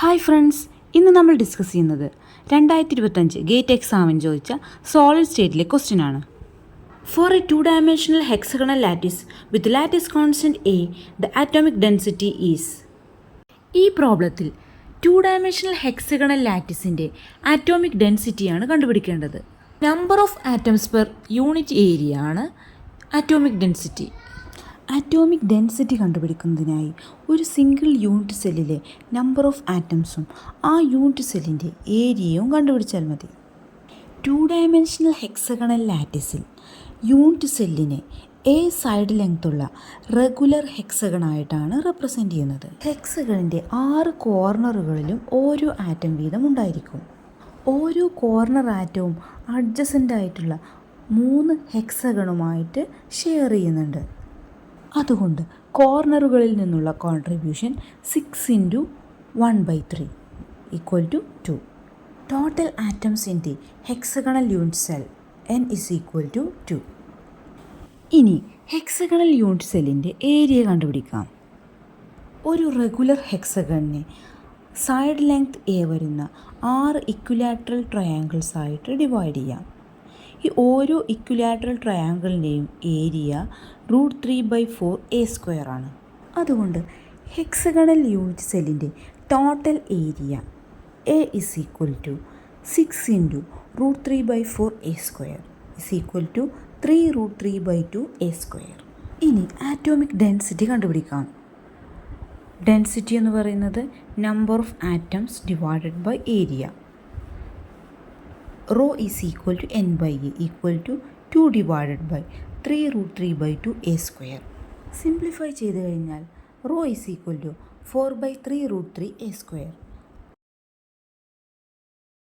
Hi friends, ഇന്ന് നമ്മൾ discuss ചെയ്യുന്നത് 2025 ഗേറ്റ് എക്സാമിന് ചോദിച്ച സോളിഡ് സ്റ്റേറ്റിലെ ക്വസ്റ്റ്യൻ ആണ്. For a 2-dimensional hexagonal lattice with lattice constant A, the atomic density is. ഈ പ്രോബ്ലത്തിൽ 2-dimensional hexagonal ലാറ്റിസിൻ്റെ ആറ്റോമിക് ഡെൻസിറ്റിയാണ് കണ്ടുപിടിക്കേണ്ടത്. Number of atoms per unit area ആണ് ആറ്റോമിക് ഡെൻസിറ്റി. ആറ്റോമിക് ഡെൻസിറ്റി കണ്ടുപിടിക്കുന്നതിനായി ഒരു സിംഗിൾ യൂണിറ്റ് സെല്ലിലെ number of ആറ്റംസും ആ unit സെല്ലിൻ്റെ ഏരിയയും കണ്ടുപിടിച്ചാൽ മതി. 2-dimensional ഹെക്സഗണൽ ലാറ്റിസിൽ യൂണിറ്റ് സെല്ലിനെ എ സൈഡ് ലെങ്ത്തുള്ള റെഗുലർ ഹെക്സഗണായിട്ടാണ് റെപ്രസെൻ്റ് ചെയ്യുന്നത്. ഹെക്സഗണിൻ്റെ 6 കോർണറുകളിലും ഓരോ ആറ്റം വീതം ഉണ്ടായിരിക്കും. ഓരോ കോർണർ ആറ്റവും അഡ്ജസൻ്റ് ആയിട്ടുള്ള 3 ഹെക്സഗണുമായിട്ട് ഷെയർ ചെയ്യുന്നുണ്ട്. അതുകൊണ്ട് കോർണറുകളിൽ നിന്നുള്ള contribution 6 × 1/3 = 2. Total atoms in the hexagonal unit cell n = 2. ഇനി ഹെക്സഗണൽ യൂണിറ്റ് സെല്ലിൻ്റെ ഏരിയ കണ്ടുപിടിക്കാം. ഒരു റെഗുലർ ഹെക്സഗണിനെ സൈഡ് ലെങ്ത് എ വരുന്ന 6 ഇക്വിലാറ്ററൽ ട്രയാങ്കിൾസ് ആയിട്ട് ഡിവൈഡ് ചെയ്യാം. ഈ ഓരോ ഇക്വിലാറ്ററൽ ട്രയാങ്കിളിൻ്റെയും ഏരിയ √3/4 ആണ്. അതുകൊണ്ട് ഹെക്സഗണൽ യൂണിറ്റ് സെല്ലിൻ്റെ ടോട്ടൽ ഏരിയ A = 6 × √3/4 = 3√3/2. ഇനി ആറ്റോമിക് ഡെൻസിറ്റി കണ്ടുപിടിക്കാം. ഡെൻസിറ്റി എന്ന് പറയുന്നത് number of atoms divided by area. Rho = n/a = 2 / 3√3/2. Simplify ചെയ്ത് കഴിഞ്ഞാൽ Rho = 4/3√3.